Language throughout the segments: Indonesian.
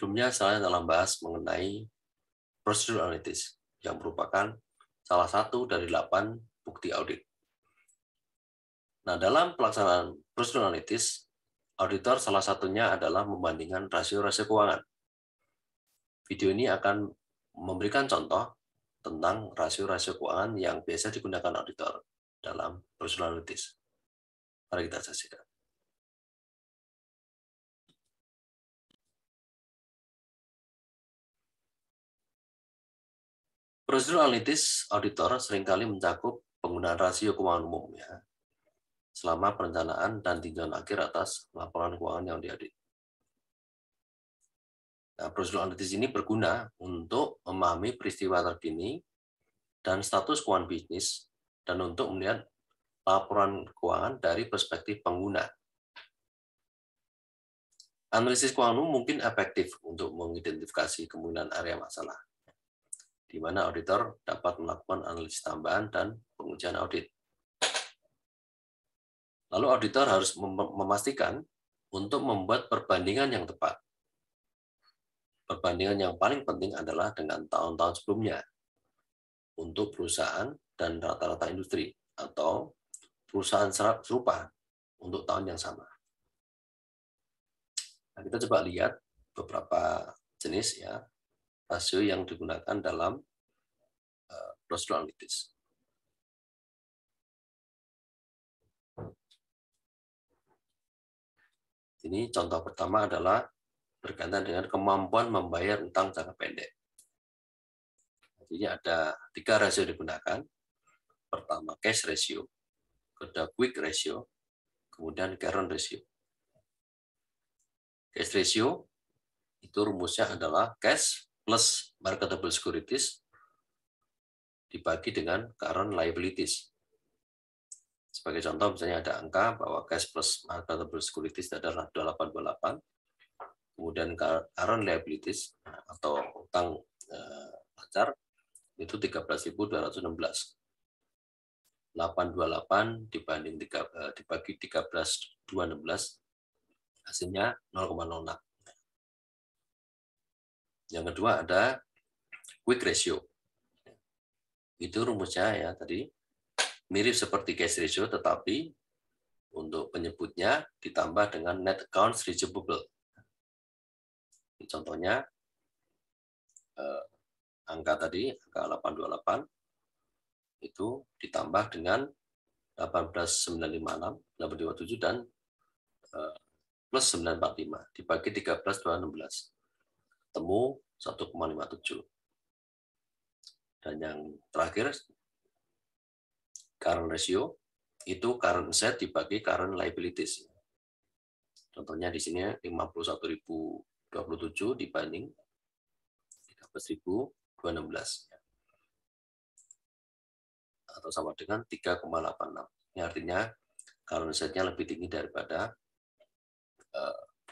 sebelumnya saya telah membahas mengenai prosedur analitis yang merupakan salah satu dari 8 bukti audit. Nah, dalam pelaksanaan prosedur analitis, auditor salah satunya adalah membandingkan rasio-rasio keuangan. Video ini akan memberikan contoh tentang rasio-rasio keuangan yang biasa digunakan auditor dalam prosedur analitis. Mari kita saksikan. Prosedur analitis auditor seringkali mencakup penggunaan rasio keuangan umum ya, selama perencanaan dan tinjauan akhir atas laporan keuangan yang diaudit. Nah, prosedur analitis ini berguna untuk memahami peristiwa terkini dan status keuangan bisnis dan untuk melihat laporan keuangan dari perspektif pengguna. Analisis keuangan umum mungkin efektif untuk mengidentifikasi kemungkinan area masalah, di mana auditor dapat melakukan analisis tambahan dan pengujian audit. Lalu auditor harus memastikan untuk membuat perbandingan yang tepat. Perbandingan yang paling penting adalah dengan tahun-tahun sebelumnya untuk perusahaan dan rata-rata industri atau perusahaan serupa untuk tahun yang sama. Nah, kita coba lihat beberapa jenis ya rasio yang digunakan dalam prosedur analitis. Ini contoh pertama adalah berkaitan dengan kemampuan membayar utang jangka pendek. Jadi ada 3 rasio digunakan. Pertama cash ratio, kedua quick ratio, kemudian current ratio. Cash ratio itu rumusnya adalah cash plus marketable securities dibagi dengan current liabilities. Sebagai contoh misalnya ada angka bahwa cash plus marketable securities adalah 2828, kemudian current liabilities atau utang lancar itu 13.216. 828 dibagi 13.216 hasilnya 0,06. Yang kedua ada quick ratio. Itu rumusnya ya tadi mirip seperti cash ratio tetapi untuk penyebutnya ditambah dengan net accounts receivable. Contohnya angka tadi angka 828 itu ditambah dengan 18.956, 857 dan plus 945 dibagi 13.216. Temu 1,57. Dan yang terakhir current ratio itu current asset dibagi current liabilities. Contohnya di sini 51.027 dibanding 13.216. Atau sama dengan 3,86. Ini artinya current asset-nya lebih tinggi daripada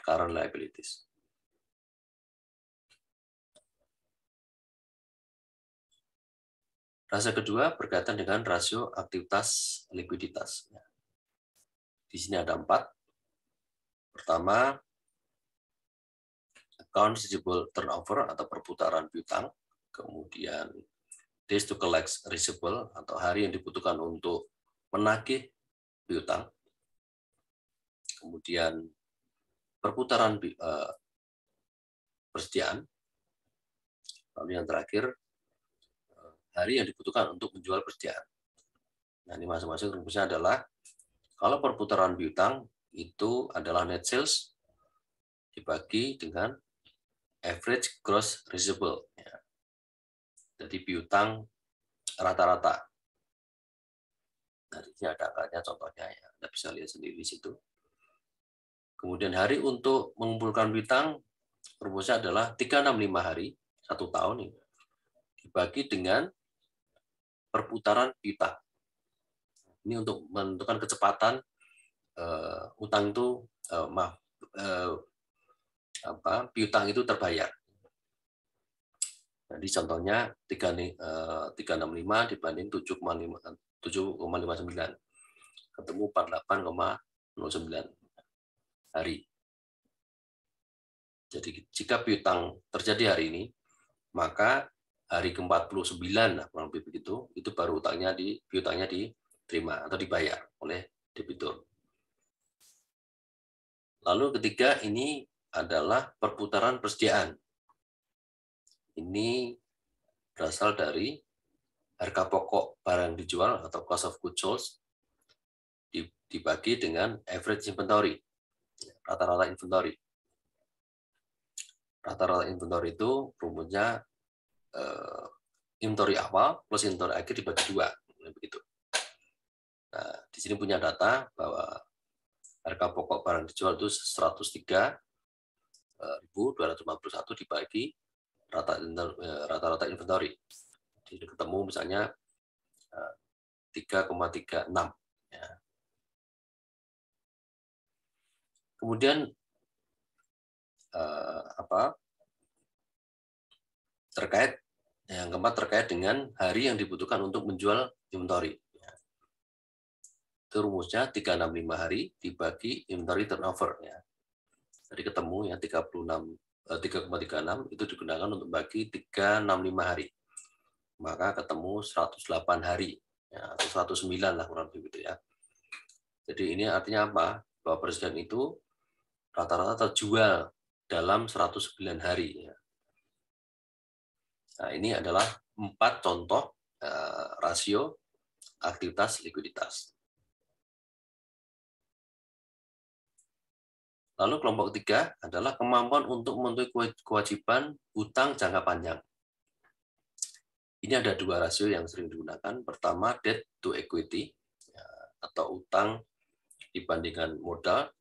current liabilities. Rasio kedua berkaitan dengan rasio aktivitas likuiditas. Di sini ada 4. Pertama, account receivable turnover atau perputaran piutang. Kemudian days to collect receivable atau hari yang dibutuhkan untuk menagih piutang. Kemudian perputaran persediaan. Lalu yang terakhir hari yang dibutuhkan untuk menjual persediaan. Nah, ini masing-masing rumusnya adalah kalau perputaran piutang itu adalah net sales dibagi dengan average gross receivable. Ya. Jadi piutang rata-rata. Nah, ini ada angkanya contohnya ya. Anda bisa lihat sendiri di situ. Kemudian hari untuk mengumpulkan piutang rumusnya adalah 365 hari, 1 tahun ini, dibagi dengan perputaran piutang. Ini untuk menentukan kecepatan utang itu piutang itu terbayar. Jadi contohnya 365 dibanding 7,59 ketemu 48,09 hari. Jadi jika piutang terjadi hari ini, maka hari ke-49 kurang lebih begitu, itu baru piutangnya diterima atau dibayar oleh debitur. Lalu ketiga ini adalah perputaran persediaan. Ini berasal dari harga pokok barang dijual atau cost of goods sold dibagi dengan average inventory, rata-rata inventory. Rata-rata inventory itu rumusnya inventory awal plus inventory akhir dibagi 2, begitu. Nah, di sini punya data bahwa harga pokok barang dijual itu 103.251 dibagi rata-rata inventory. Jadi ketemu misalnya 3,36. Ya. Kemudian yang keempat terkait dengan hari yang dibutuhkan untuk menjual inventory. Ya. Itu rumusnya 365 hari dibagi inventory turnover. Ya. Jadi ketemu ya 3,36 itu digunakan untuk bagi 365 hari. Maka ketemu 108 hari. Ya, atau 109 lah kurang lebih gitu ya. Jadi ini artinya apa? Bahwa presiden itu rata-rata terjual dalam 109 hari. Nah, ini adalah 4 contoh rasio aktivitas likuiditas. Lalu kelompok ketiga adalah kemampuan untuk memenuhi kewajiban hutang jangka panjang. Ini ada 2 rasio yang sering digunakan. Pertama, debt to equity, atau utang dibandingkan modal.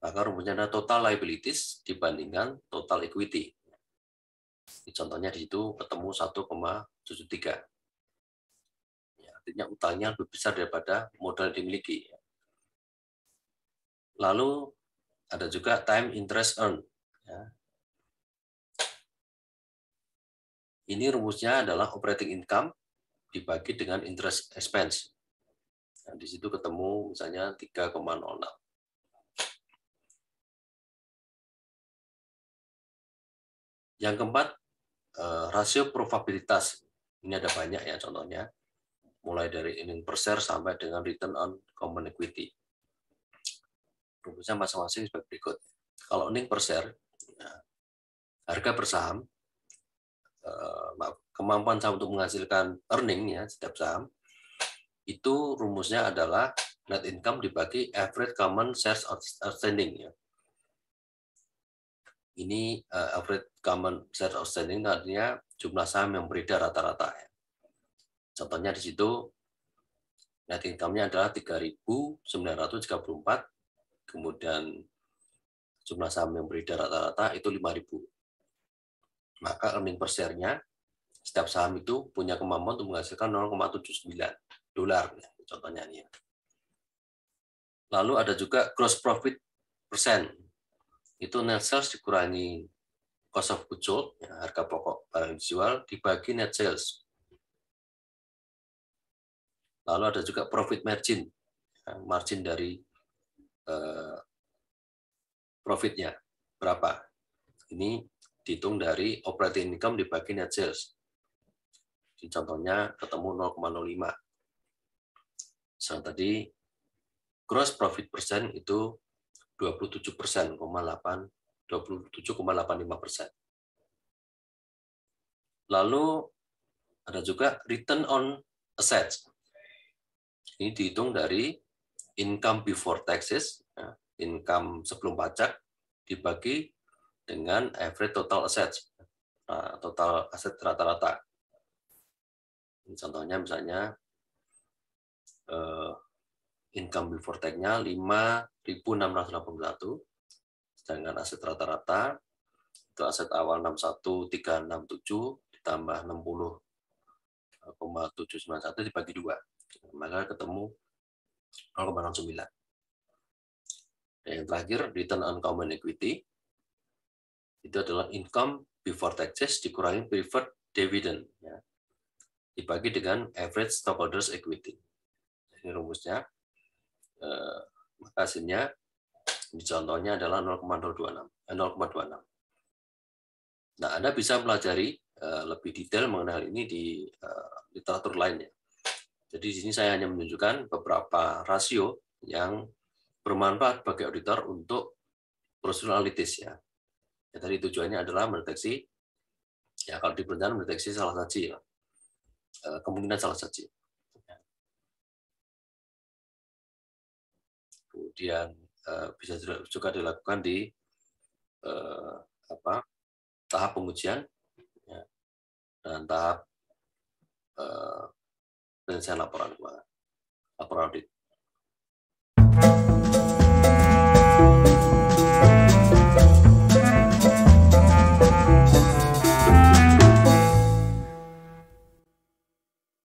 Maka rumusnya adalah total liabilities dibandingkan total equity. Contohnya di situ ketemu 1,73. Ya, artinya utangnya lebih besar daripada modal yang dimiliki. Lalu ada juga time interest earn. Ya. Ini rumusnya adalah operating income dibagi dengan interest expense. Nah, di situ ketemu misalnya 3,06. Yang keempat, rasio probabilitas. Ini ada banyak ya contohnya. Mulai dari earning per share sampai dengan return on common equity. Rumusnya masing-masing sebagai berikut. Kalau earning per share, harga per saham, kemampuan saham untuk menghasilkan earning ya setiap saham, itu rumusnya adalah net income dibagi average common shares outstanding. Ya. Ini average common shares outstanding artinya jumlah saham yang beredar rata-rata. Ya. Contohnya di situ net income-nya adalah 3.934, kemudian jumlah saham yang beredar rata-rata itu 5.000. Maka earning per share-nya setiap saham itu punya kemampuan untuk menghasilkan 0,79 dolar. Contohnya ini. Lalu ada juga gross profit persen. Itu net sales dikurangi cost of goods sold, ya, harga pokok barang dijual, dibagi net sales. Lalu ada juga profit margin, ya, margin dari profitnya berapa. Ini dihitung dari operating income dibagi net sales. Di contohnya ketemu 0,05. Sedang tadi gross profit persen itu 27,85%. Lalu ada juga return on assets. Ini dihitung dari income before taxes, income sebelum pajak, dibagi dengan average total assets, total aset rata-rata. Contohnya misalnya income before tax-nya 5.681, sedangkan aset rata-rata itu aset awal 61.367 ditambah 60,791 dibagi 2, maka ketemu 0,09. Dan yang terakhir, return on common equity, itu adalah income before taxes dikurangi preferred dividend, ya, dibagi dengan average stockholders equity. Ini rumusnya, maka hasilnya, contohnya adalah 0,26. Nah, Anda bisa pelajari lebih detail mengenai hal ini di literatur lainnya. Jadi di sini saya hanya menunjukkan beberapa rasio yang bermanfaat bagi auditor untuk proseduralitis ya. Ya, tadi tujuannya adalah mendeteksi, ya kalau di perencanaan mendeteksi salah saji ya, kemungkinan salah saji. Kemudian bisa juga dilakukan di tahap pengujian ya, dan tahap penyelesaian laporan audit.